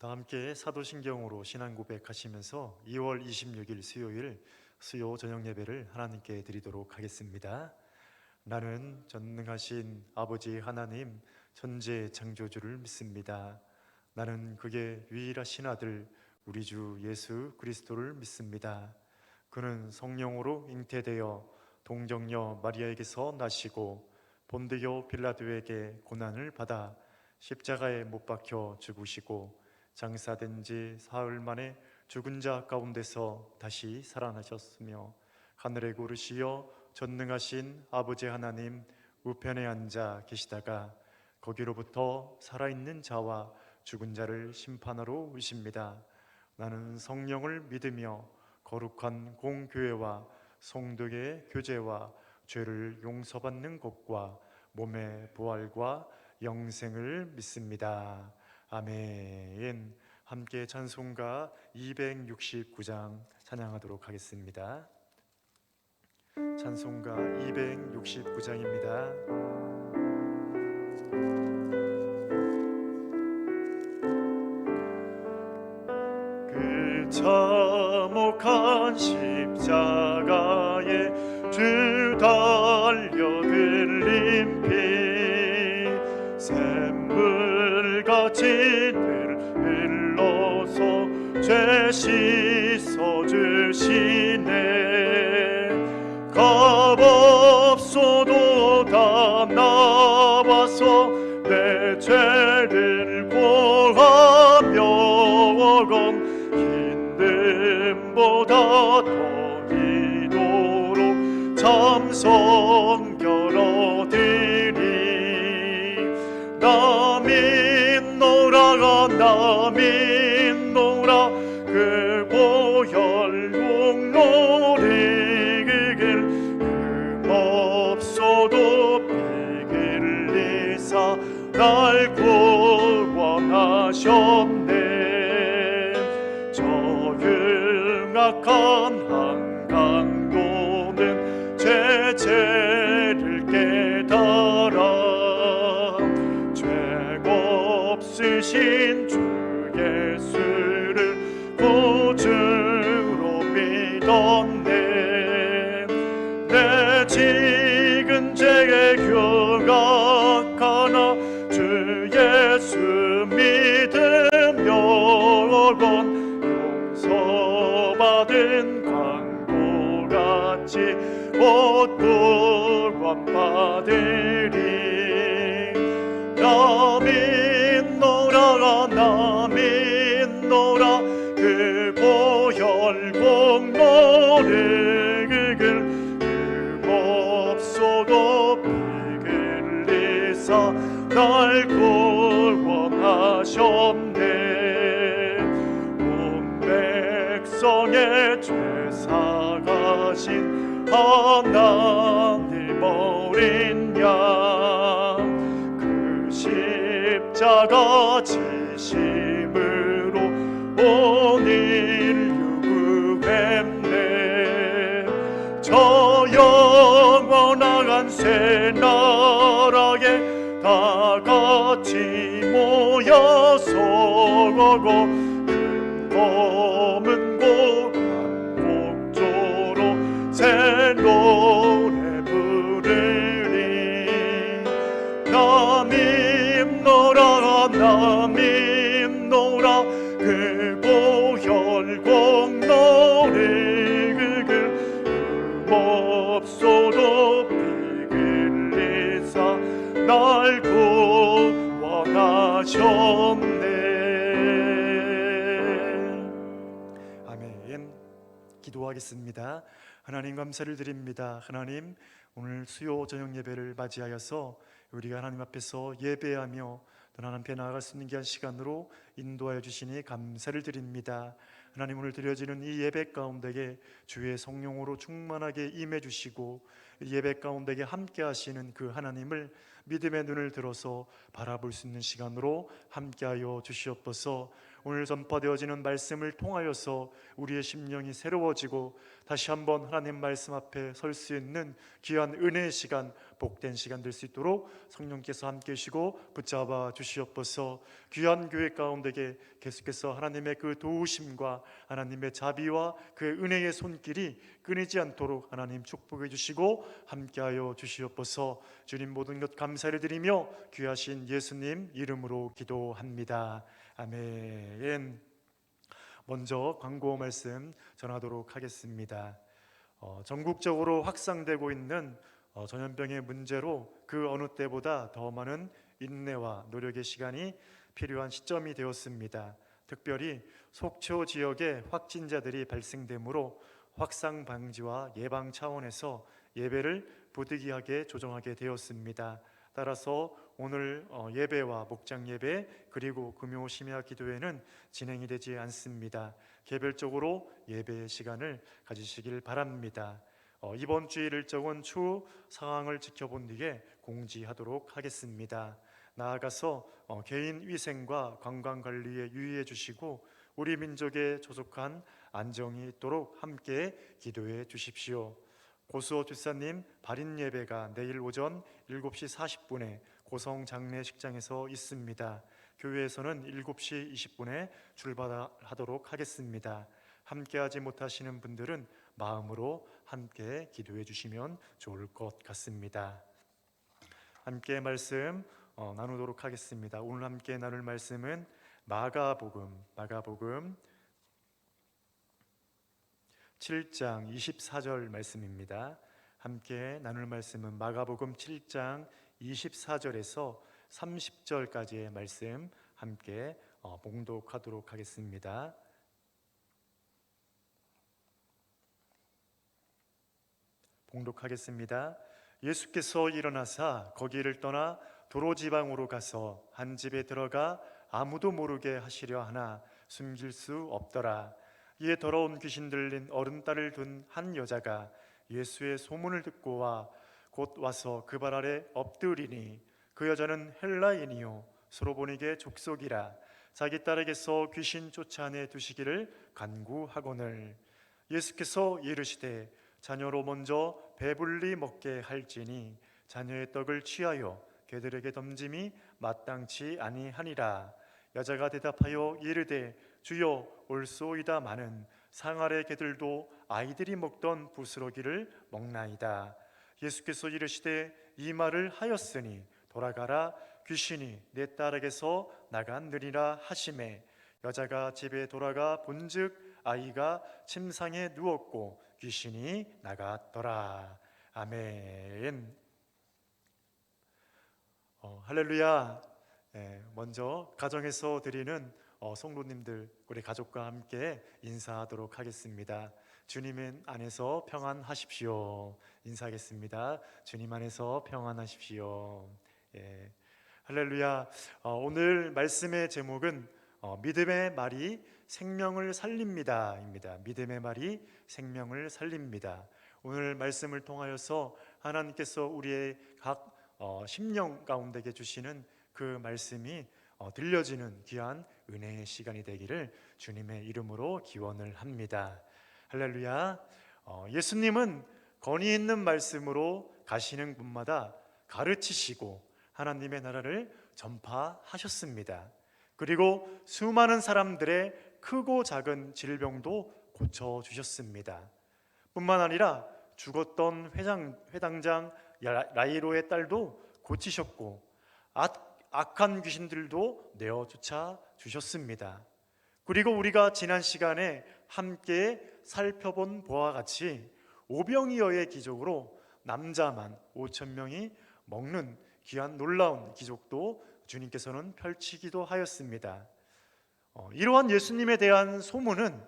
다 함께 사도신경으로 신앙 고백하시면서 2월 26일 수요일 수요 저녁 예배를 하나님께 드리도록 하겠습니다. 나는 전능하신 아버지 하나님 천재 창조주를 믿습니다. 나는 그의 유일하신 아들 우리 주 예수 그리스도를 믿습니다. 그는 성령으로 잉태되어 동정녀 마리아에게서 나시고 본드요 빌라도에게 고난을 받아 십자가에 못 박혀 죽으시고 장사된 지 사흘 만에 죽은 자 가운데서 다시 살아나셨으며 하늘에 오르시어 전능하신 아버지 하나님 우편에 앉아 계시다가 거기로부터 살아있는 자와 죽은 자를 심판하러 오십니다. 나는 성령을 믿으며 거룩한 공교회와 성도의 교제와 죄를 용서받는 것과 몸의 부활과 영생을 믿습니다. 아멘. 함께 찬송가 269장 찬양하도록 하겠습니다. 찬송가 269장입니다. 그 참혹한 십자가에 주 달려 흘린 피 샘물같이 늘 흘러서 죄 씻어주시네. 값없어도 다 나와서 내 죄를 고하며 힘듦보다 더 이도록 참선 겨뤄드리. 나 믿노라 나 믿노라 그 보혈 공로리 그 길 없어도 피 흘리사 날 구원하셨네. 저 흉악한 한강도는 죄를 깨달아 죄가 없으신 주 예수를 구주로 믿었네. 내 지은 죄에 흉악하나 주 예수 믿으며 용서받은 강도같이 곧 구원받으리. 나 믿노라 나 믿노라 그 보혈 공로를 그 길 없어도 피 흘리사 날 구원하셨네. 온 백성의 죄 사가신 하나님 어린 양 그 십자가 지심으로 온 인류 구했네. 저 영원한 새 나라에 다 같이 모여서 큰 검은 고난 곡조로 새 노래 부르리. 나 믿노라 나 믿노라 그 보혈 공로를 그 길 없어도 피 흘리사 날 구원하셨네. 아멘. 기도하겠습니다. 하나님 감사를 드립니다. 하나님 오늘 수요 저녁 예배를 맞이하여서 우리가 하나님 앞에서 예배하며 또 하나님 앞에 나아갈 수 있는 귀한 시간으로 인도하여 주시니 감사를 드립니다. 하나님 오늘 드려지는 이 예배 가운데에 주의 성령으로 충만하게 임해 주시고 예배 가운데에 함께 하시는 그 하나님을 믿음의 눈을 들어서 바라볼 수 있는 시간으로 함께하여 주시옵소서. 오늘 전파되어지는 말씀을 통하여서 우리의 심령이 새로워지고 다시 한번 하나님 말씀 앞에 설 수 있는 귀한 은혜의 시간, 복된 시간 될 수 있도록 성령께서 함께 하시고 붙잡아 주시옵소서. 귀한 교회 가운데 가운데에 계속해서 하나님의 그 도우심과 하나님의 자비와 그 은혜의 손길이 끊이지 않도록 하나님 축복해 주시고 함께하여 주시옵소서. 주님, 모든 것 감사를 드리며 귀하신 예수님 이름으로 기도합니다. 아멘. 먼저 광고 말씀 전하도록 하겠습니다. 전국적으로 확산되고 있는 전염병의 문제로 그 어느 때보다 더 많은 인내와 노력의 시간이 필요한 시점이 되었습니다. 특별히 속초 지역에 확진자들이 발생되므로 확산 방지와 예방 차원에서 예배를 부득이하게 조정하게 되었습니다. 따라서 오늘 예배와 목장 예배 그리고 금요 심야 기도회는 진행이 되지 않습니다. 개별적으로 예배의 시간을 가지시길 바랍니다. 이번 주일 일정은 추후 상황을 지켜본 뒤에 공지하도록 하겠습니다. 나아가서 개인 위생과 건강 관리에 유의해 주시고 우리 민족의 조속한 안정이 있도록 함께 기도해 주십시오. 고수호 집사님 발인 예배가 내일 오전 7시 40분에 고성 장례식장에서 있습니다. 교회에서는 7시 20분에 출발하도록 하겠습니다. 함께하지 못하시는 분들은 마음으로 함께 기도해 주시면 좋을 것 같습니다. 함께 말씀 나누도록 하겠습니다. 오늘 함께 나눌 말씀은 마가복음 7장 24절 말씀입니다. 함께 나눌 말씀은 마가복음 7장 24절에서 30절까지의 말씀 함께 봉독하도록 하겠습니다. 봉독하겠습니다. 예수께서 일어나사 거기를 떠나 도로 지방으로 가서 한 집에 들어가 아무도 모르게 하시려 하나 숨길 수 없더라. 이에 더러운 귀신 들린 어른 딸을 둔 한 여자가 예수의 소문을 듣고 곧 와서 그 발 아래 엎드리니 그 여자는 헬라인이요 소로보닉의 족속이라. 자기 딸에게서 귀신 쫓아내 두시기를 간구하거늘 예수께서 이르시되 자녀로 먼저 배불리 먹게 할지니 자녀의 떡을 취하여 개들에게 던짐이 마땅치 아니하니라. 여자가 대답하여 이르되 주여 올소이다마는 상아래 개들도 아이들이 먹던 부스러기를 먹나이다. 예수께서 이르시되 이 말을 하였으니 돌아가라 귀신이 내 딸에게서 나갔느니라 하시매 여자가 집에 돌아가 본즉 아이가 침상에 누웠고 귀신이 나갔더라. 아멘. 할렐루야. 먼저 가정에서 드리는 성도님들 우리 가족과 함께 인사하도록 하겠습니다. 주님 안에서 평안하십시오. 인사하겠습니다. 주님 안에서 평안하십시오. 할렐루야. 오늘 말씀의 제목은 믿음의 말이 생명을 살립니다 입니다. 믿음의 말이 생명을 살립니다. 오늘 말씀을 통하여서 하나님께서 우리의 각 심령 가운데게 주시는 그 말씀이 들려지는 귀한 은혜의 시간이 되기를 주님의 이름으로 기원을 합니다. 할렐루야. 예수님은 권위 있는 말씀으로 가시는 곳마다 가르치시고 하나님의 나라를 전파하셨습니다. 그리고 수많은 사람들의 크고 작은 질병도 고쳐주셨습니다. 뿐만 아니라 죽었던 회당장 야이로의 딸도 고치셨고 악한 귀신들도 내어쫓아 주셨습니다. 그리고 우리가 지난 시간에 함께 살펴본 바와 같이 오병이어의 기적으로 남자만 5,000명이 먹는 귀한 놀라운 기적도 주님께서는 펼치기도 하였습니다. 이러한 예수님에 대한 소문은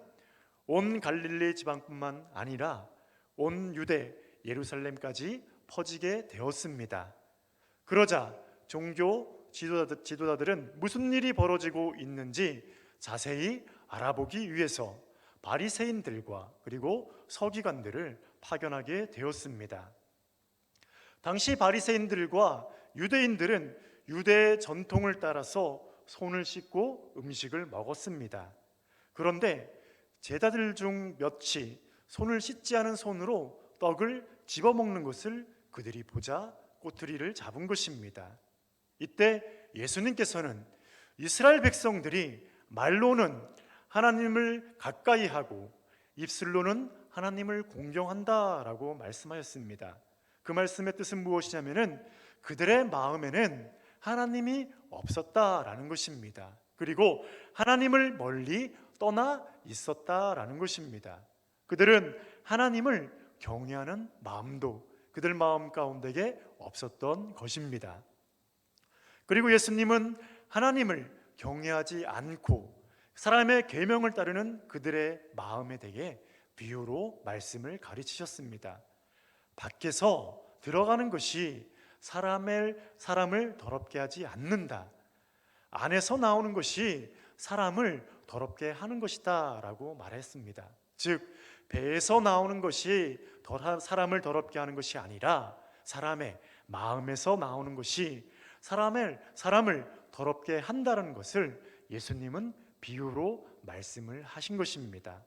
온 갈릴리 지방뿐만 아니라 온 유대 예루살렘까지 퍼지게 되었습니다. 그러자 종교 지도자들은 무슨 일이 벌어지고 있는지 자세히 알아보기 위해서 바리새인들과 그리고 서기관들을 파견하게 되었습니다. 당시 바리새인들과 유대인들은 유대의 전통을 따라서 손을 씻고 음식을 먹었습니다. 그런데 제자들 중 몇이 손을 씻지 않은 손으로 떡을 집어먹는 것을 그들이 보자 꼬투리를 잡은 것입니다. 이때 예수님께서는 이스라엘 백성들이 말로는 하나님을 가까이 하고 입술로는 하나님을 공경한다라고 말씀하셨습니다. 그 말씀의 뜻은 무엇이냐면은 그들의 마음에는 하나님이 없었다라는 것입니다. 그리고 하나님을 멀리 떠나 있었다라는 것입니다. 그들은 하나님을 경외하는 마음도 그들 마음 가운데에 없었던 것입니다. 그리고 예수님은 하나님을 경외하지 않고 사람의 계명을 따르는 그들의 마음에 대해 비유로 말씀을 가르치셨습니다. 밖에서 들어가는 것이 사람을 더럽게 하지 않는다. 안에서 나오는 것이 사람을 더럽게 하는 것이다 라고 말했습니다. 즉 배에서 나오는 것이 사람을 더럽게 하는 것이 아니라 사람의 마음에서 나오는 것이 사람을 더럽게 한다는 것을 예수님은 비유로 말씀을 하신 것입니다.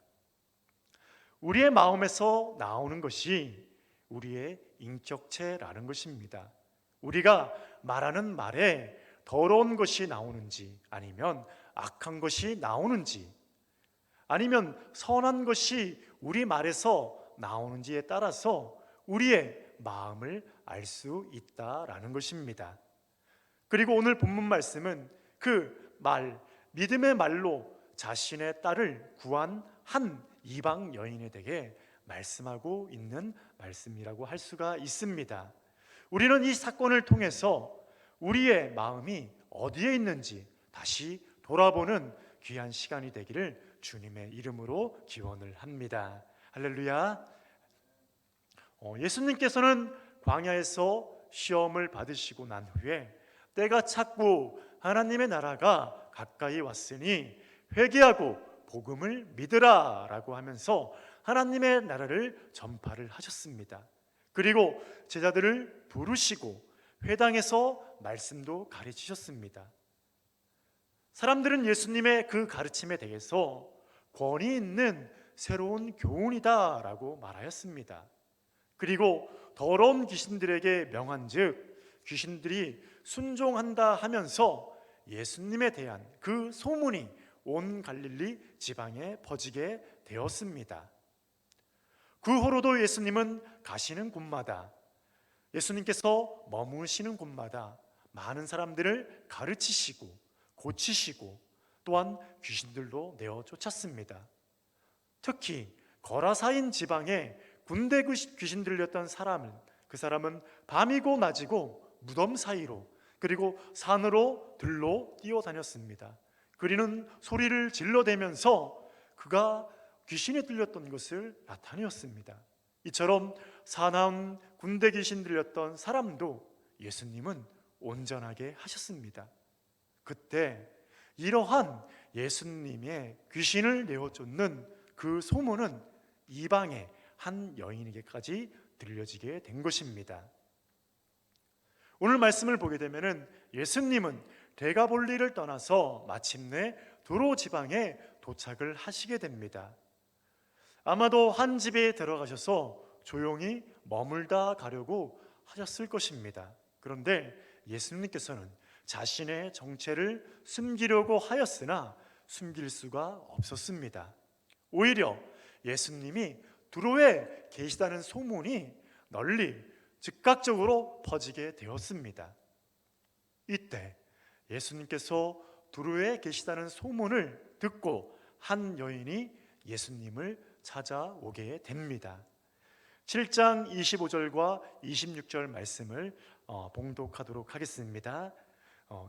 우리의 마음에서 나오는 것이 우리의 인격체라는 것입니다. 우리가 말하는 말에 더러운 것이 나오는지 아니면 악한 것이 나오는지 아니면 선한 것이 우리 말에서 나오는지에 따라서 우리의 마음을 알 수 있다라는 것입니다. 그리고 오늘 본문 말씀은 그 믿음의 말로 자신의 딸을 구한 한 이방 여인에 대해 말씀하고 있는 말씀이라고 할 수가 있습니다. 우리는 이 사건을 통해서 우리의 마음이 어디에 있는지 다시 돌아보는 귀한 시간이 되기를 주님의 이름으로 기원을 합니다. 할렐루야. 예수님께서는 광야에서 시험을 받으시고 난 후에 때가 찼고 하나님의 나라가 가까이 왔으니 회개하고 복음을 믿으라 라고 하면서 하나님의 나라를 전파를 하셨습니다. 그리고 제자들을 부르시고 회당에서 말씀도 가르치셨습니다. 사람들은 예수님의 그 가르침에 대해서 권위 있는 새로운 교훈이다 라고 말하였습니다. 그리고 더러운 귀신들에게 명한즉 귀신들이 순종한다 하면서 예수님에 대한 그 소문이 온 갈릴리 지방에 퍼지게 되었습니다. 그 후로도 예수님은 가시는 곳마다 예수님께서 머무시는 곳마다 많은 사람들을 가르치시고 고치시고 또한 귀신들도 내어 쫓았습니다. 특히 거라사인 지방에 군대 귀신 들렸던 그 사람은 밤이고 낮이고 무덤 사이로 그리고 산으로 들로 뛰어다녔습니다. 그리는 소리를 질러대면서 그가 귀신이 들렸던 것을 나타내었습니다. 이처럼 사나운 군대 귀신 들렸던 사람도 예수님은 온전하게 하셨습니다. 그때 이러한 예수님의 귀신을 내어 쫓는 그 소문은 이방의 한 여인에게까지 들려지게 된 것입니다. 오늘 말씀을 보게 되면 예수님은 데가볼리를 떠나서 마침내 두로 지방에 도착을 하시게 됩니다. 아마도 한 집에 들어가셔서 조용히 머물다 가려고 하셨을 것입니다. 그런데 예수님께서는 자신의 정체를 숨기려고 하였으나 숨길 수가 없었습니다. 오히려 예수님이 두로에 계시다는 소문이 널리 즉각적으로 퍼지게 되었습니다. 이때 예수님께서 두로에 계시다는 소문을 듣고 한 여인이 예수님을 찾아오게 됩니다. 7장 25절과 26절 말씀을 봉독하도록 하겠습니다.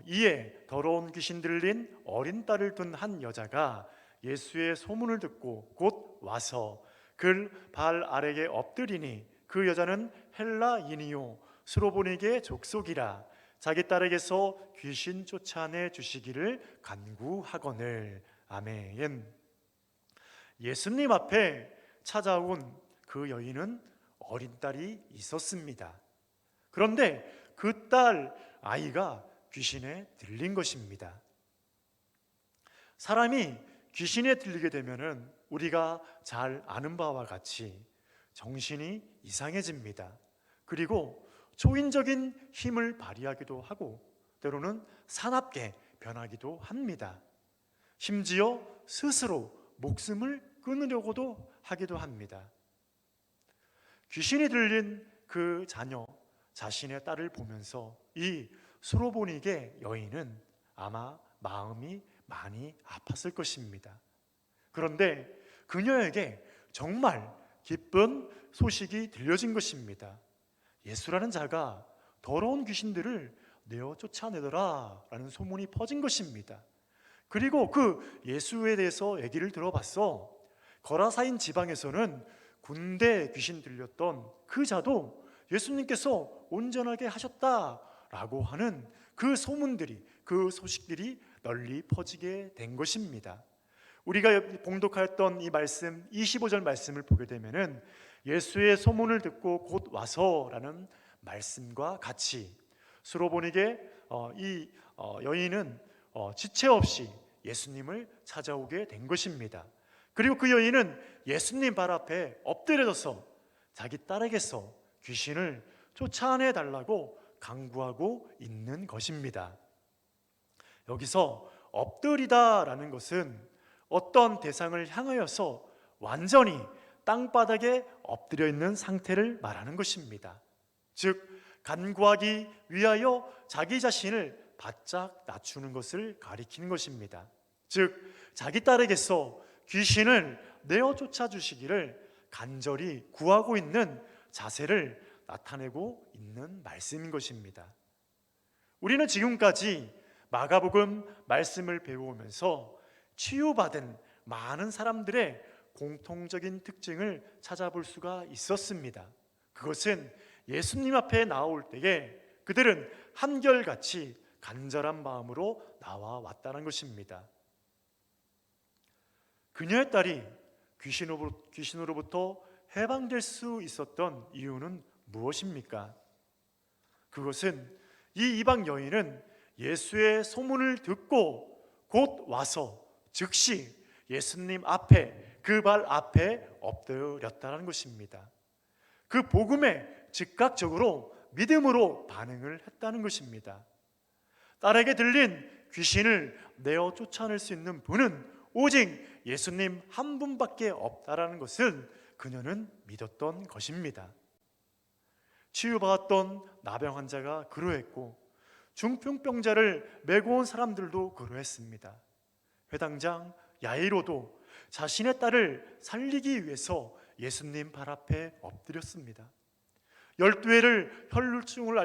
이에 더러운 귀신 들린 어린 딸을 둔 한 여자가 예수의 소문을 듣고 곧 와서 그 발 아래에 엎드리니 그 여자는 헬라인이요 스로보니게 족속이라 자기 딸에게서 귀신 쫓아내 주시기를 간구하거늘. 아멘. 예수님 앞에 찾아온 그 여인은 어린 딸이 있었습니다. 그런데 그 딸 아이가 귀신에 들린 것입니다. 사람이 귀신에 들리게 되면은 우리가 잘 아는 바와 같이 정신이 이상해집니다. 그리고 초인적인 힘을 발휘하기도 하고 때로는 사납게 변하기도 합니다. 심지어 스스로 목숨을 끊으려고도 하기도 합니다. 귀신이 들린 그 자녀, 자신의 딸을 보면서 이 수로보니게 여인은 아마 마음이 많이 아팠을 것입니다. 그런데 그녀에게 정말 기쁜 소식이 들려진 것입니다. 예수라는 자가 더러운 귀신들을 내어 쫓아내더라 라는 소문이 퍼진 것입니다. 그리고 그 예수에 대해서 얘기를 들어봤어. 거라사인 지방에서는 군대 귀신 들렸던 그 자도 예수님께서 온전하게 하셨다라고 하는 그 소문들이, 그 소식들이 널리 퍼지게 된 것입니다. 우리가 봉독하였던 이 말씀 25절 말씀을 보게 되면은 예수의 소문을 듣고 곧 와서라는 말씀과 같이 수로보니게 이 여인은 지체 없이 예수님을 찾아오게 된 것입니다. 그리고 그 여인은 예수님 발 앞에 엎드려져서 자기 딸에게서 귀신을 쫓아내 달라고 간구하고 있는 것입니다. 여기서 엎드리다라는 것은 어떤 대상을 향하여서 완전히 땅바닥에 엎드려 있는 상태를 말하는 것입니다. 즉 간구하기 위하여 자기 자신을 바짝 낮추는 것을 가리키는 것입니다. 즉 자기 딸에게서 귀신을 내어 쫓아 주시기를 간절히 구하고 있는 자세를 나타내고 있는 말씀인 것입니다. 우리는 지금까지 마가복음 말씀을 배우면서 치유받은 많은 사람들의 공통적인 특징을 찾아볼 수가 있었습니다. 그것은 예수님 앞에 나올 때에 그들은 한결같이 간절한 마음으로 나와 왔다는 것입니다. 그녀의 딸이 귀신으로부터 해방될 수 있었던 이유는 무엇입니까? 그것은 이 이방 여인은 예수의 소문을 듣고 곧 와서 즉시 예수님 앞에, 그 발 앞에 엎드렸다는 것입니다. 그 복음에 즉각적으로 믿음으로 반응을 했다는 것입니다. 딸에게 들린 귀신을 내어 쫓아낼 수 있는 분은 오직 예수님 한 분밖에 없다라는 것을 그녀는 믿었던 것입니다. 치유받았던 나병 환자가 그러했고 중풍병자를 메고 온 사람들도 그러했습니다. 회당장 야이로도 자신의 딸을 살리기 위해서 예수님 발 앞에 엎드렸습니다. 12회를 혈루증을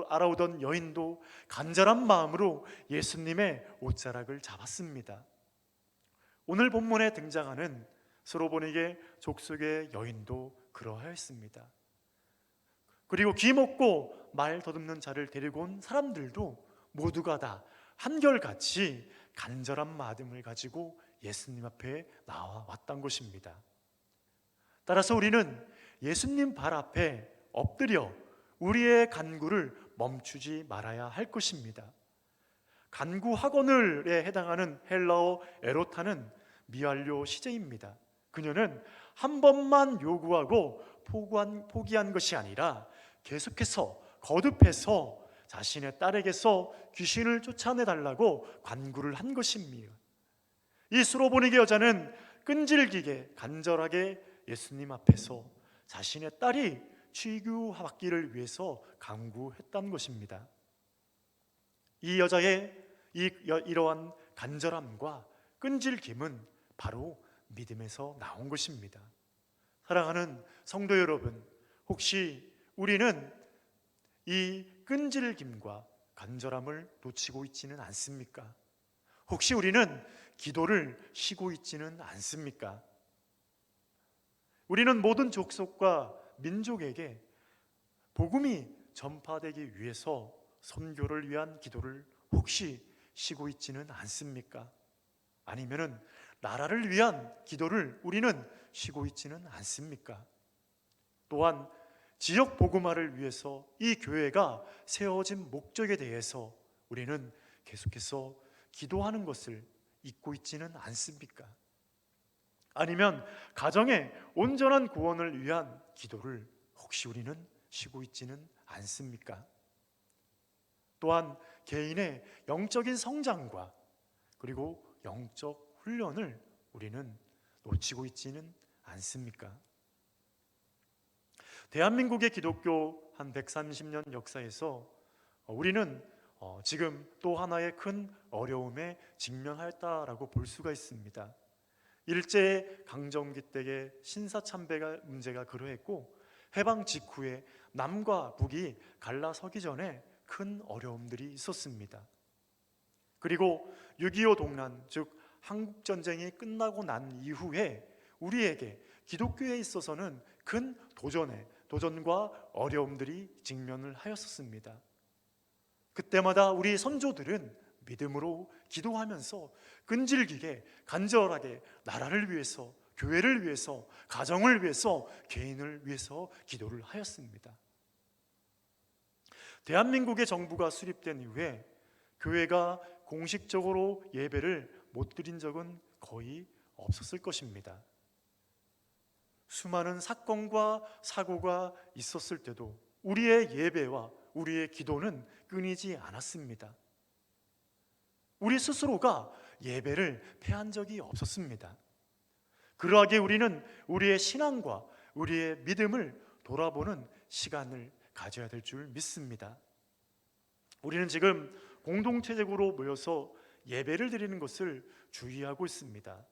알아오던 여인도 간절한 마음으로 예수님의 옷자락을 잡았습니다. 오늘 본문에 등장하는 수로보니게 족속의 여인도 그러하였습니다. 그리고 귀 먹고 말 더듬는 자를 데리고 온 사람들도 모두가 다 한결같이 간절한 마음을 가지고 예수님 앞에 나와 왔던 것입니다. 따라서 우리는 예수님 발 앞에 엎드려 우리의 간구를 멈추지 말아야 할 것입니다. 간구 학원을에 해당하는 헬라어 에로타는 미완료 시제입니다. 그녀는 한 번만 요구하고 포기한 것이 아니라 계속해서 거듭해서 자신의 딸에게서 귀신을 쫓아내달라고 간구를 한 것입니다. 이 수로보니게 여자는 끈질기게 간절하게 예수님 앞에서 자신의 딸이 치유받기를 위해서 간구했다는 것입니다. 이 여자의 이러한 간절함과 끈질김은 바로 믿음에서 나온 것입니다. 사랑하는 성도 여러분, 혹시 우리는 이 끈질김과 간절함을 놓치고 있지는 않습니까? 혹시 우리는 기도를 쉬고 있지는 않습니까? 우리는 모든 족속과 민족에게 복음이 전파되기 위해서 선교를 위한 기도를 혹시 쉬고 있지는 않습니까? 아니면은 나라를 위한 기도를 우리는 쉬고 있지는 않습니까? 또한 지역 복음화를 위해서 이 교회가 세워진 목적에 대해서 우리는 계속해서 기도하는 것을 잊고 있지는 않습니까? 아니면 가정의 온전한 구원을 위한 기도를 혹시 우리는 쉬고 있지는 않습니까? 또한 개인의 영적인 성장과 그리고 영적 훈련을 우리는 놓치고 있지는 않습니까? 대한민국의 기독교 한 130년 역사에서 우리는 지금 또 하나의 큰 어려움에 직면하였다라고 볼 수가 있습니다. 일제 강점기 때의 신사참배가 문제가 그러했고, 해방 직후에 남과 북이 갈라서기 전에 큰 어려움들이 있었습니다. 그리고 6.25 동란, 즉 한국전쟁이 끝나고 난 이후에 우리에게 기독교에 있어서는 큰 도전과 어려움들이 직면을 하였었습니다. 그때마다 우리 선조들은 믿음으로 기도하면서 끈질기게 간절하게 나라를 위해서, 교회를 위해서, 가정을 위해서, 개인을 위해서 기도를 하였습니다. 대한민국의 정부가 수립된 이후에 교회가 공식적으로 예배를 못 드린 적은 거의 없었을 것입니다. 수많은 사건과 사고가 있었을 때도 우리의 예배와 우리의 기도는 끊이지 않았습니다. 우리 스스로가 예배를 패한 적이 없었습니다. 그러하기에 우리는 우리의 신앙과 우리의 믿음을 돌아보는 시간을 가져야 될 줄 믿습니다. 우리는 지금 공동체적으로 모여서 예배를 드리는 것을 주의하고 있습니다.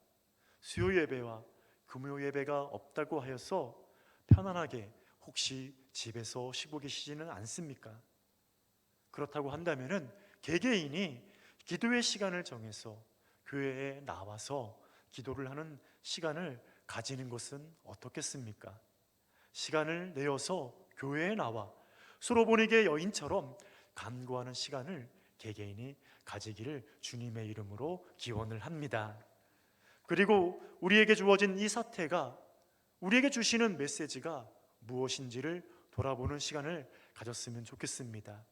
수요 예배와 금요 예배가 없다고 하여서 편안하게 혹시 집에서 쉬고 계시지는 않습니까? 그렇다고 한다면은 개개인이 기도의 시간을 정해서 교회에 나와서 기도를 하는 시간을 가지는 것은 어떻겠습니까? 시간을 내어서 교회에 나와 서로 보니게 여인처럼 간구하는 시간을 개개인이 가지기를 주님의 이름으로 기원을 합니다. 그리고 우리에게 주어진 이 사태가 우리에게 주시는 메시지가 무엇인지를 돌아보는 시간을 가졌으면 좋겠습니다.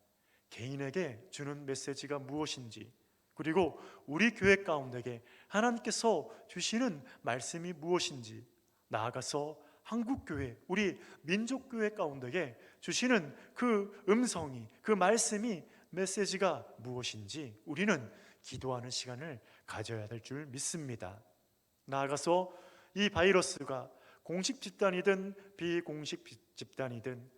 개인에게 주는 메시지가 무엇인지, 그리고 우리 교회 가운데에 하나님께서 주시는 말씀이 무엇인지, 나아가서 한국교회, 우리 민족교회 가운데에 주시는 그 음성이, 그 말씀이, 메시지가 무엇인지 우리는 기도하는 시간을 가져야 될 줄 믿습니다. 나아가서 이 바이러스가 공식 집단이든 비공식 집단이든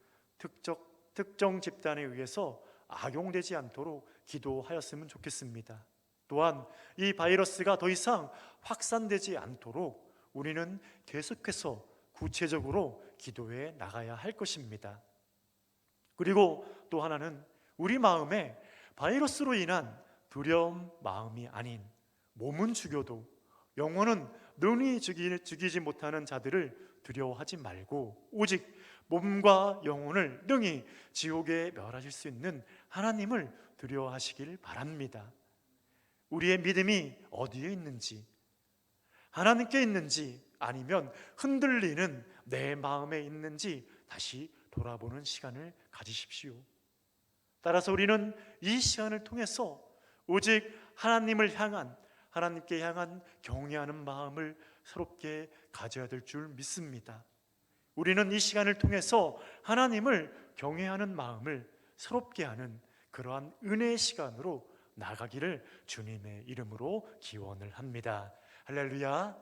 특정 집단에 의해서 악용되지 않도록 기도하였으면 좋겠습니다. 또한 이 바이러스가 더 이상 확산되지 않도록 우리는 계속해서 구체적으로 기도해 나가야 할 것입니다. 그리고 또 하나는 우리 마음에 바이러스로 인한 두려움 마음이 아닌, 몸은 죽여도 영혼은 능히 죽이지 못하는 자들을 두려워하지 말고 오직 몸과 영혼을 능히 지옥에 멸하실 수 있는 하나님을 두려워하시길 바랍니다. 우리의 믿음이 어디에 있는지, 하나님께 있는지 아니면 흔들리는 내 마음에 있는지 다시 돌아보는 시간을 가지십시오. 따라서 우리는 이 시간을 통해서 오직 하나님께 향한 경외하는 마음을 새롭게 가져야 될 줄 믿습니다. 우리는 이 시간을 통해서 하나님을 경외하는 마음을 새롭게 하는 그러한 은혜의 시간으로 나가기를 주님의 이름으로 기원을 합니다. 할렐루야.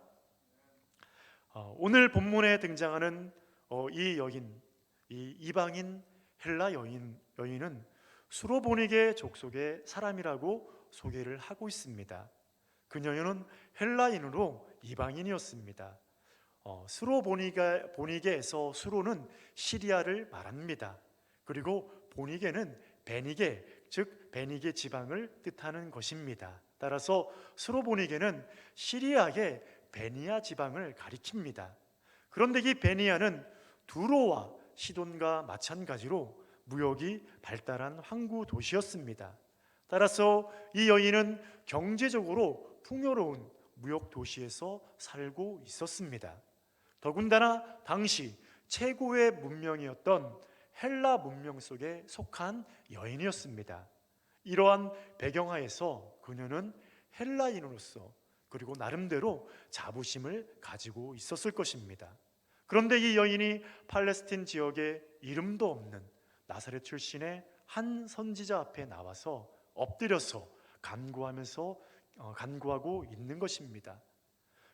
오늘 본문에 등장하는 이 여인, 이 이방인 헬라 여인은 수로보니게 족속의 사람이라고 소개를 하고 있습니다. 그녀는 헬라인으로 이방인이었습니다. 수로보니게에서 수로는 시리아를 말합니다. 그리고 보니게는 베니게, 즉 베니게 지방을 뜻하는 것입니다. 따라서 수로보니게는 시리아의 베니아 지방을 가리킵니다. 그런데 이 베니아는 두로와 시돈과 마찬가지로 무역이 발달한 항구 도시였습니다. 따라서 이 여인은 경제적으로 풍요로운 무역 도시에서 살고 있었습니다. 더군다나 당시 최고의 문명이었던 헬라 문명 속에 속한 여인이었습니다. 이러한 배경하에서 그녀는 헬라인으로서 그리고 나름대로 자부심을 가지고 있었을 것입니다. 그런데 이 여인이 팔레스틴 지역에 이름도 없는 나사렛 출신의 한 선지자 앞에 나와서 엎드려서 간구하고 있는 것입니다.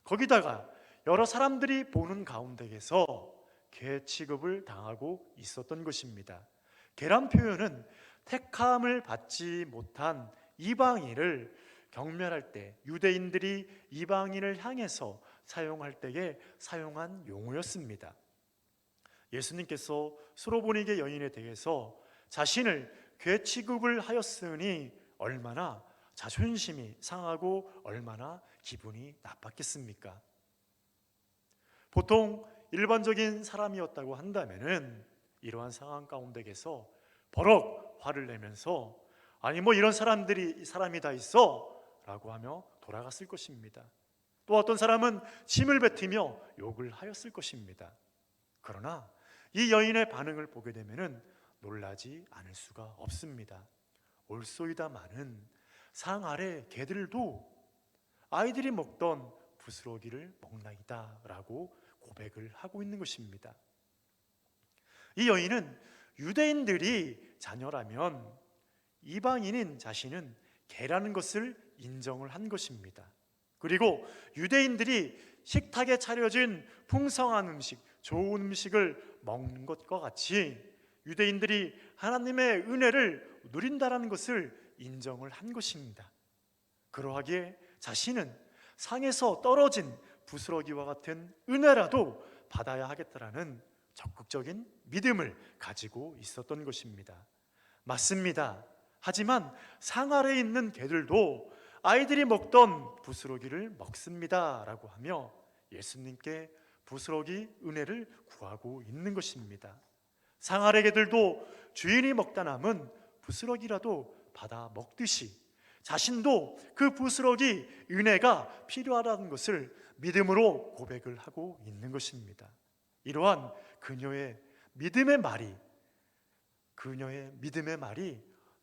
거기다가 여러 사람들이 보는 가운데에서 개 취급을 당하고 있었던 것입니다. 개란 표현은 택함을 받지 못한 이방인을 경멸할 때, 유대인들이 이방인을 향해서 사용할 때에 사용한 용어였습니다. 예수님께서 수로보니게 여인에 대해서 자신을 괴 취급을 하였으니 얼마나 자존심이 상하고 얼마나 기분이 나빴겠습니까? 보통 일반적인 사람이었다고 한다면은 이러한 상황 가운데에서 버럭 화를 내면서 아니 뭐 이런 사람이 다 있어 라고 하며 돌아갔을 것입니다. 또 어떤 사람은 침을 뱉으며 욕을 하였을 것입니다. 그러나 이 여인의 반응을 보게 되면은 놀라지 않을 수가 없습니다. 올소이다마는 상 아래 개들도 아이들이 먹던 부스러기를 먹나이다 라고 고백을 하고 있는 것입니다. 이 여인은 유대인들이 자녀라면 이방인인 자신은 개라는 것을 인정을 한 것입니다. 그리고 유대인들이 식탁에 차려진 풍성한 음식, 좋은 음식을 먹는 것과 같이 유대인들이 하나님의 은혜를 누린다는 것을 인정을 한 것입니다. 그러하기에 자신은 상에서 떨어진 부스러기와 같은 은혜라도 받아야 하겠다라는 적극적인 믿음을 가지고 있었던 것입니다. 맞습니다. 하지만 상 아래에 있는 개들도 아이들이 먹던 부스러기를 먹습니다 라고 하며 예수님께 부스러기 은혜를 구하고 있는 것입니다. 상 아래 개들도 주인이 먹다 남은 부스러기라도 받아 먹듯이 자신도 그 부스러기 은혜가 필요하다는 것을 믿음으로 고백을 하고 있는 것입니다. 이러한 그녀의 믿음의 말이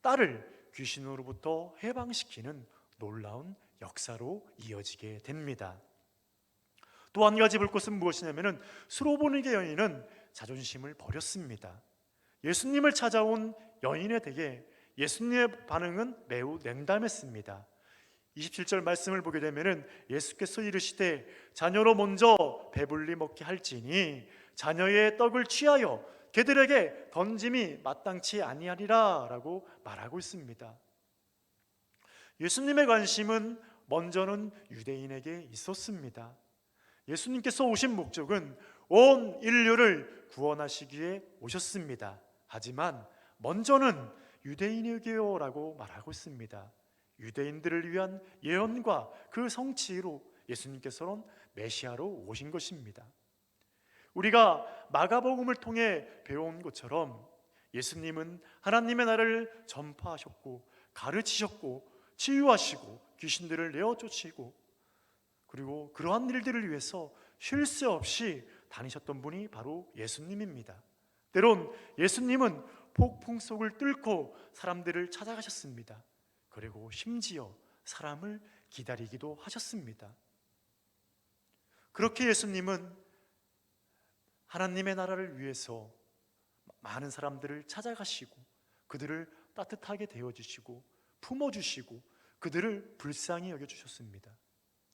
딸을 귀신으로부터 해방시키는 놀라운 역사로 이어지게 됩니다. 또 한 가지 볼 것은 무엇이냐면 수로보니게 여인은 자존심을 버렸습니다. 예수님을 찾아온 여인에 대해 예수님의 반응은 매우 냉담했습니다. 27절 말씀을 보게 되면 예수께서 이르시되 자녀로 먼저 배불리 먹게 할지니 자녀의 떡을 취하여 개들에게 던짐이 마땅치 아니하리라 라고 말하고 있습니다. 예수님의 관심은 먼저는 유대인에게 있었습니다. 예수님께서 오신 목적은 온 인류를 구원하시기에 오셨습니다. 하지만 먼저는 유대인에게요 라고 말하고 있습니다. 유대인들을 위한 예언과 그 성취로 예수님께서는 메시아로 오신 것입니다. 우리가 마가복음을 통해 배워온 것처럼 예수님은 하나님의 나라를 전파하셨고 가르치셨고 치유하시고 귀신들을 내어 쫓으시고 그리고 그러한 일들을 위해서 쉴 새 없이 다니셨던 분이 바로 예수님입니다. 때론 예수님은 폭풍 속을 뚫고 사람들을 찾아가셨습니다. 그리고 심지어 사람을 기다리기도 하셨습니다. 그렇게 예수님은 하나님의 나라를 위해서 많은 사람들을 찾아가시고 그들을 따뜻하게 대해주시고 품어주시고 그들을 불쌍히 여겨주셨습니다.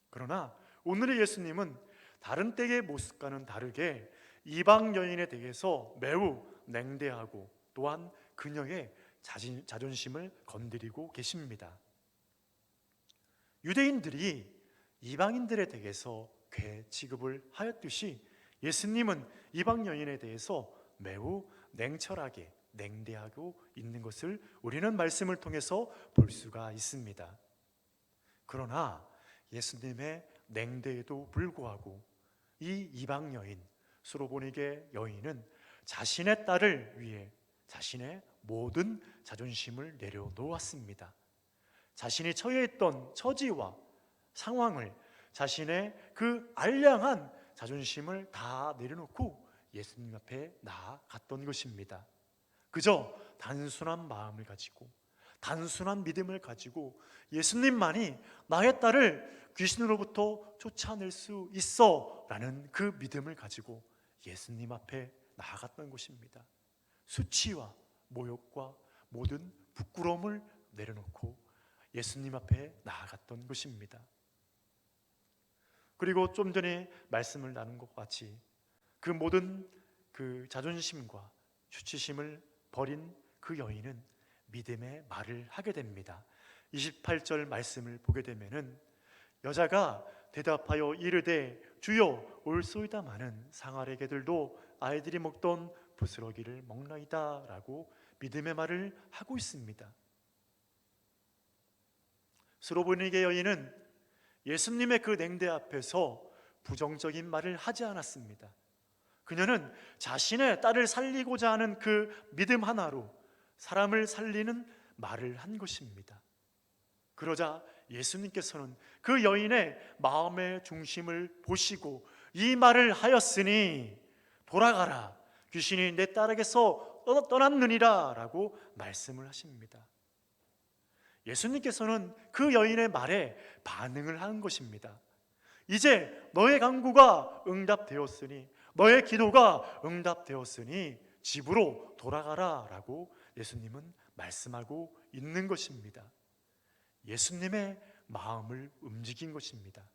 그러나 오늘의 예수님은 다른 때의 모습과는 다르게 이방 여인에 대해서 매우 냉대하고 또한 그녀의 자존심을 건드리고 계십니다. 유대인들이 이방인들에 대해서 괴 취급을 하였듯이 예수님은 이방 여인에 대해서 매우 냉철하게 냉대하고 있는 것을 우리는 말씀을 통해서 볼 수가 있습니다. 그러나 예수님의 냉대에도 불구하고 이 이방 여인 수로보니게 여인은 자신의 딸을 위해 자신의 모든 자존심을 내려놓았습니다. 자신이 처해 있던 처지와 상황을 자신의 그 알량한 자존심을 다 내려놓고 예수님 앞에 나아갔던 것입니다. 그저 단순한 마음을 가지고 단순한 믿음을 가지고 예수님만이 나의 딸을 귀신으로부터 쫓아낼 수 있어 라는 그 믿음을 가지고 예수님 앞에 나아갔던 것입니다. 수치와 모욕과 모든 부끄러움을 내려놓고 예수님 앞에 나아갔던 것입니다. 그리고 좀 전에 말씀을 나눈 것과 같이 그 모든 그 자존심과 수치심을 버린 그 여인은 믿음의 말을 하게 됩니다. 28절 말씀을 보게 되면은 여자가 대답하여 이르되 주여 올소이다마는 상아래 개들도 아이들이 먹던 부스러기를 먹나이다 라고 믿음의 말을 하고 있습니다. 스로보니게 여인은 예수님의 그 냉대 앞에서 부정적인 말을 하지 않았습니다. 그녀는 자신의 딸을 살리고자 하는 그 믿음 하나로 사람을 살리는 말을 한 것입니다. 그러자 예수님께서는 그 여인의 마음의 중심을 보시고 이 말을 하였으니 돌아가라, 귀신이 내 딸에게서 떠났느니라 라고 말씀을 하십니다. 예수님께서는 그 여인의 말에 반응을 한 것입니다. 이제 너의 간구가 응답되었으니, 너의 기도가 응답되었으니 집으로 돌아가라 라고 예수님은 말씀하고 있는 것입니다. 예수님의 마음을 움직인 것입니다.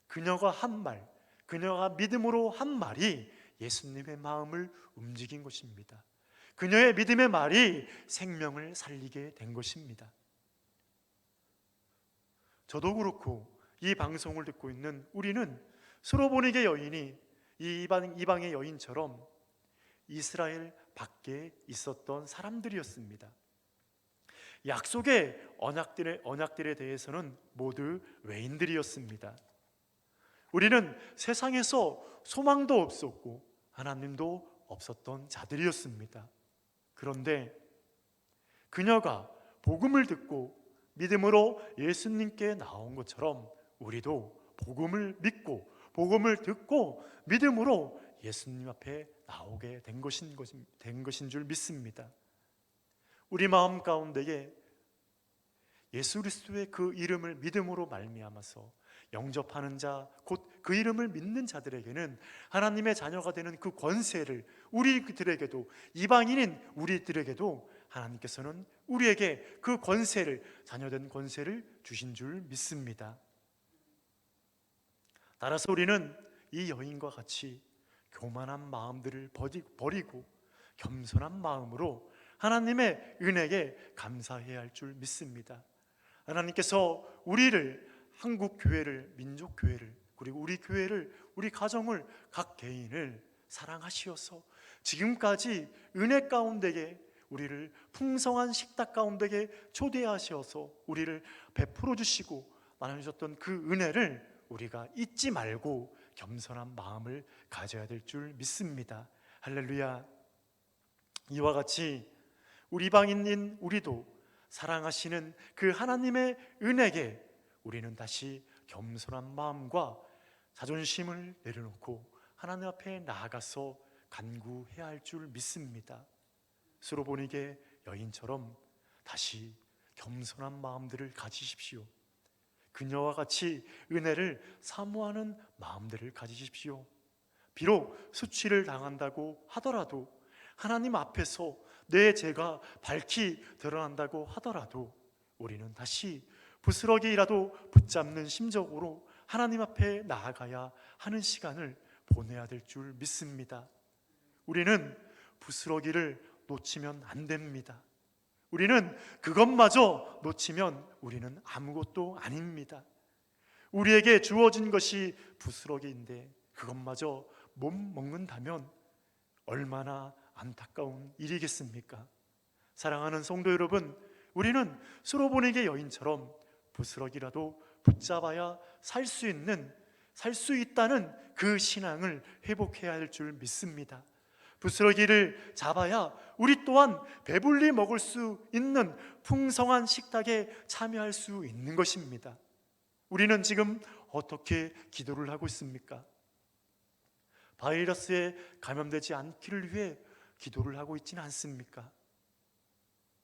그녀가 한 말, 그녀가 믿음으로 한 말이 예수님의 마음을 움직인 것입니다. 그녀의 믿음의 말이 생명을 살리게 된 것입니다. 저도 그렇고 이 방송을 듣고 있는 우리는 스로보니게 여인이 이 이방의 여인처럼 이스라엘 밖에 있었던 사람들이었습니다. 약속의 언약들에 대해서는 모두 외인들이었습니다. 우리는 세상에서 소망도 없었고 하나님도 없었던 자들이었습니다. 그런데 그녀가 복음을 듣고 믿음으로 예수님께 나온 것처럼 우리도 복음을 믿고 복음을 듣고 믿음으로 예수님 앞에 나오게 된 것인 줄 믿습니다. 우리 마음 가운데에 예수 그리스도의 그 이름을 믿음으로 말미암아서 영접하는 자, 곧 그 이름을 믿는 자들에게는 하나님의 자녀가 되는 그 권세를 우리들에게도, 이방인인 우리들에게도 하나님께서는 우리에게 그 권세를, 자녀된 권세를 주신 줄 믿습니다. 따라서 우리는 이 여인과 같이 교만한 마음들을 버리고 겸손한 마음으로 하나님의 은혜에 감사해야 할 줄 믿습니다. 하나님께서 우리를, 한국 교회를, 민족 교회를, 그리고 우리 교회를, 우리 가정을, 각 개인을 사랑하시어서 지금까지 은혜 가운데에 우리를 풍성한 식탁 가운데에 초대하셔서 우리를 베풀어 주시고 나눠주셨던 그 은혜를 우리가 잊지 말고 겸손한 마음을 가져야 될 줄 믿습니다. 할렐루야. 이와 같이 우리 이방인인 우리도 사랑하시는 그 하나님의 은혜에 우리는 다시 겸손한 마음과 자존심을 내려놓고 하나님 앞에 나아가서 간구해야 할 줄 믿습니다. 스로보니게 여인처럼 다시 겸손한 마음들을 가지십시오. 그녀와 같이 은혜를 사모하는 마음들을 가지십시오. 비록 수치를 당한다고 하더라도, 하나님 앞에서 내 죄가 밝히 드러난다고 하더라도 우리는 다시 부스러기라도 붙잡는 심적으로 하나님 앞에 나아가야 하는 시간을 보내야 될 줄 믿습니다. 우리는 부스러기를 놓치면 안 됩니다. 우리는 그것마저 놓치면 우리는 아무것도 아닙니다. 우리에게 주어진 것이 부스러기인데 그것마저 못 먹는다면 얼마나 안타까운 일이겠습니까? 사랑하는 성도 여러분, 우리는 스로보니게 여인처럼 부스러기라도 붙잡아야 살 수 있다는 그 신앙을 회복해야 할 줄 믿습니다. 부스러기를 잡아야 우리 또한 배불리 먹을 수 있는 풍성한 식탁에 참여할 수 있는 것입니다. 우리는 지금 어떻게 기도를 하고 있습니까? 바이러스에 감염되지 않기를 위해 기도를 하고 있지는 않습니까?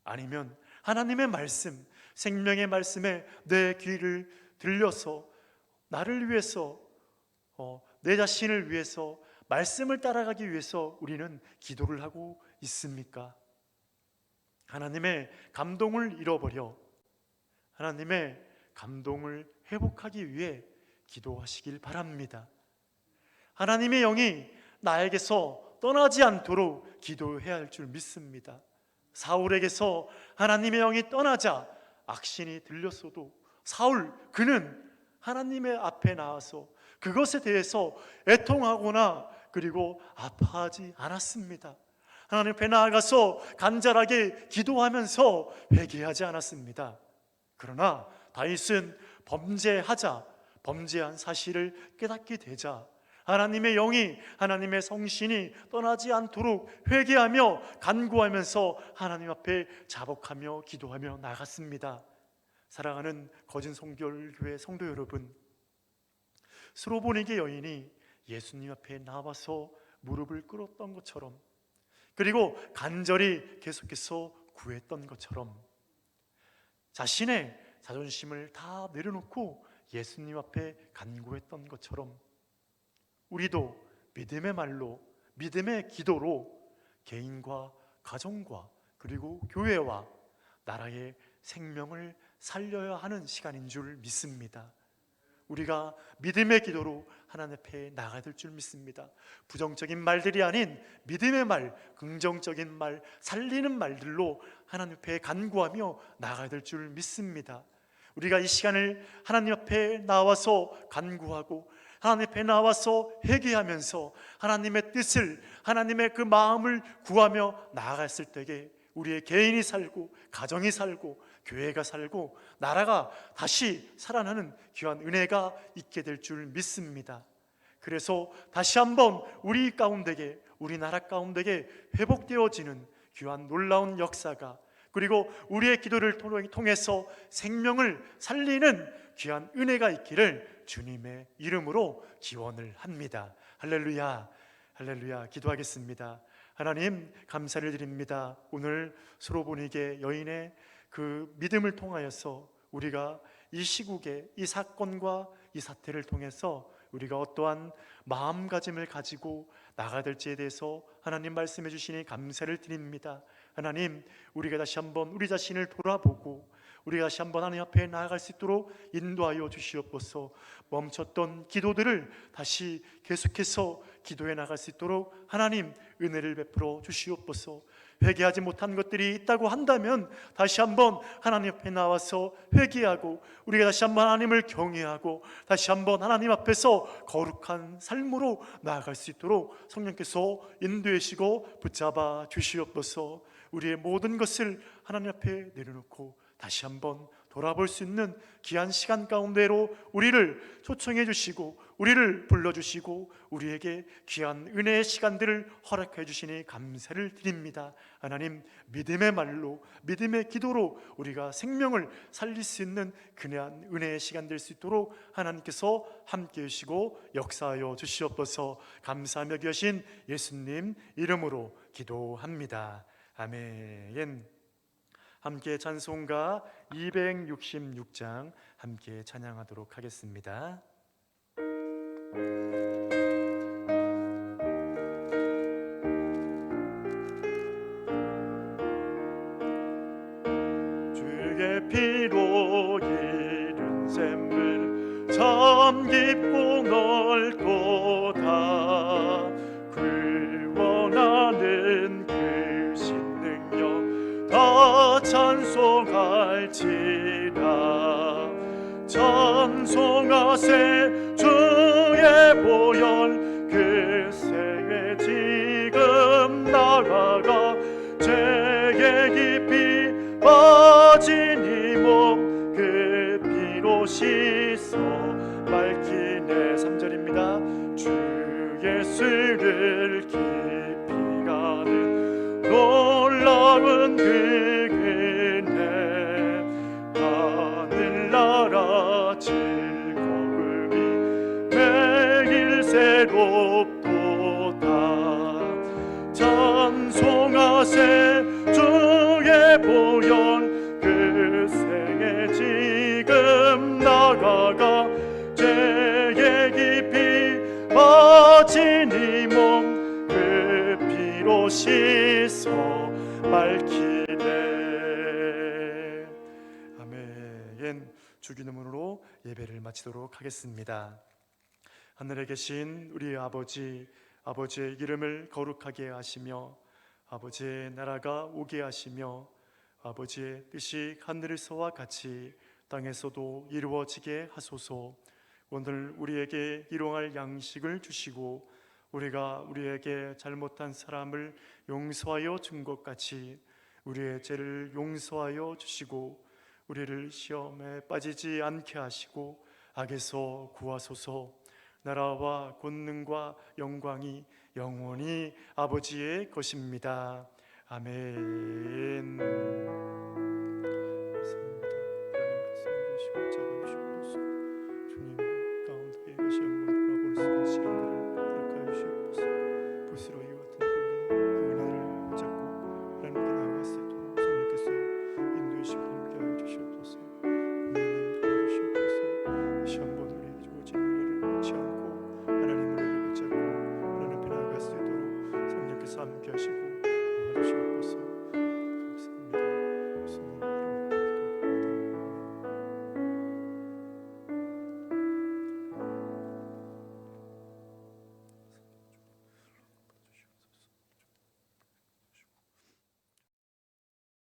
아니면 하나님의 말씀, 생명의 말씀에 내 귀를 들려서 나를 위해서, 내 자신을 위해서, 말씀을 따라가기 위해서 우리는 기도를 하고 있습니까? 하나님의 감동을 잃어버려 하나님의 감동을 회복하기 위해 기도하시길 바랍니다. 하나님의 영이 나에게서 떠나지 않도록 기도해야 할 줄 믿습니다. 사울에게서 하나님의 영이 떠나자 악신이 들렸어도 그는 하나님의 앞에 나와서 그것에 대해서 애통하거나 그리고 아파하지 않았습니다. 하나님 앞에 나아가서 간절하게 기도하면서 회개하지 않았습니다. 그러나 다윗은 범죄한 사실을 깨닫게 되자 하나님의 영이, 하나님의 성신이 떠나지 않도록 회개하며 간구하면서 하나님 앞에 자복하며 기도하며 나갔습니다. 사랑하는 거진 성결교회 성도 여러분, 스로보니게 여인이 예수님 앞에 나와서 무릎을 꿇었던 것처럼, 그리고 간절히 계속해서 구했던 것처럼, 자신의 자존심을 다 내려놓고 예수님 앞에 간구했던 것처럼, 우리도 믿음의 말로, 믿음의 기도로 개인과 가정과 그리고 교회와 나라의 생명을 살려야 하는 시간인 줄 믿습니다. 우리가 믿음의 기도로 하나님 앞에 나가야 될 줄 믿습니다. 부정적인 말들이 아닌 믿음의 말, 긍정적인 말, 살리는 말들로 하나님 앞에 간구하며 나가야 될 줄 믿습니다. 우리가 이 시간을 하나님 앞에 나와서 간구하고 하나님 앞에 나와서 회개하면서 하나님의 뜻을, 하나님의 그 마음을 구하며 나아갔을 때에 우리의 개인이 살고 가정이 살고 교회가 살고 나라가 다시 살아나는 귀한 은혜가 있게 될 줄 믿습니다. 그래서 다시 한번 우리 가운데에, 우리나라 가운데에 회복되어지는 귀한 놀라운 역사가, 그리고 우리의 기도를 통해서 생명을 살리는 귀한 은혜가 있기를 주님의 이름으로 기원을 합니다. 할렐루야, 할렐루야. 기도하겠습니다. 하나님, 감사를 드립니다. 오늘 스로보니게 여인의 그 믿음을 통하여서 우리가 이 시국에 이 사건과 이 사태를 통해서 우리가 어떠한 마음가짐을 가지고 나가야 될지에 대해서 하나님 말씀해 주시니 감사를 드립니다. 하나님, 우리가 다시 한번 우리 자신을 돌아보고 우리가 다시 한번 하나님 앞에 나아갈 수 있도록 인도하여 주시옵소서. 멈췄던 기도들을 다시 계속해서 기도해 나갈 수 있도록 하나님 은혜를 베풀어 주시옵소서. 회개하지 못한 것들이 있다고 한다면 다시 한번 하나님 앞에 나와서 회개하고 우리가 다시 한번 하나님을 경외하고 다시 한번 하나님 앞에서 거룩한 삶으로 나아갈 수 있도록 성령께서 인도해 주시고 붙잡아 주시옵소서. 우리의 모든 것을 하나님 앞에 내려놓고 다시 한번 돌아볼 수 있는 귀한 시간 가운데로 우리를 초청해 주시고 우리를 불러주시고 우리에게 귀한 은혜의 시간들을 허락해 주시니 감사를 드립니다. 하나님, 믿음의 말로, 믿음의 기도로 우리가 생명을 살릴 수 있는 그냥 은혜의 시간 될 수 있도록 하나님께서 함께해 주시고 역사하여 주시옵소서. 감사하며 계신 예수님 이름으로 기도합니다. 아멘. 함께 찬송가 266장 함께 찬양하도록 하겠습니다. 주의 피로 이른 샘을 참 깊고 넓도다. 구원하는 그 신능력 다 찬송할지라. 찬송하세 주의 보혈 그 생에 지금 나아가 죄에 깊이 빠진 이 몸 그 피로 씻어 밝히네. 3절입니다. 주 예수를 깊이 가는 놀라운 그 은혜 하늘나라 즐거움이 매일 새롭도다. 찬송하세 주의 보혈 그 생에 지금 나아가 죄에 깊이 빠진 이 몸 그 피로 씻어 밝히네. 주기도문으로 예배를 마치도록 하겠습니다. 하늘에 계신 우리 아버지, 아버지의 이름을 거룩하게 하시며 아버지의 나라가 오게 하시며 아버지의 뜻이 하늘에서와 같이 땅에서도 이루어지게 하소서. 오늘 우리에게 일용할 양식을 주시고 우리가 우리에게 잘못한 사람을 용서하여 준 것 같이 우리의 죄를 용서하여 주시고 우리를 시험에 빠지지 않게 하시고 악에서 구하소서. 나라와 권능과 영광이 영원히 아버지의 것입니다. 아멘.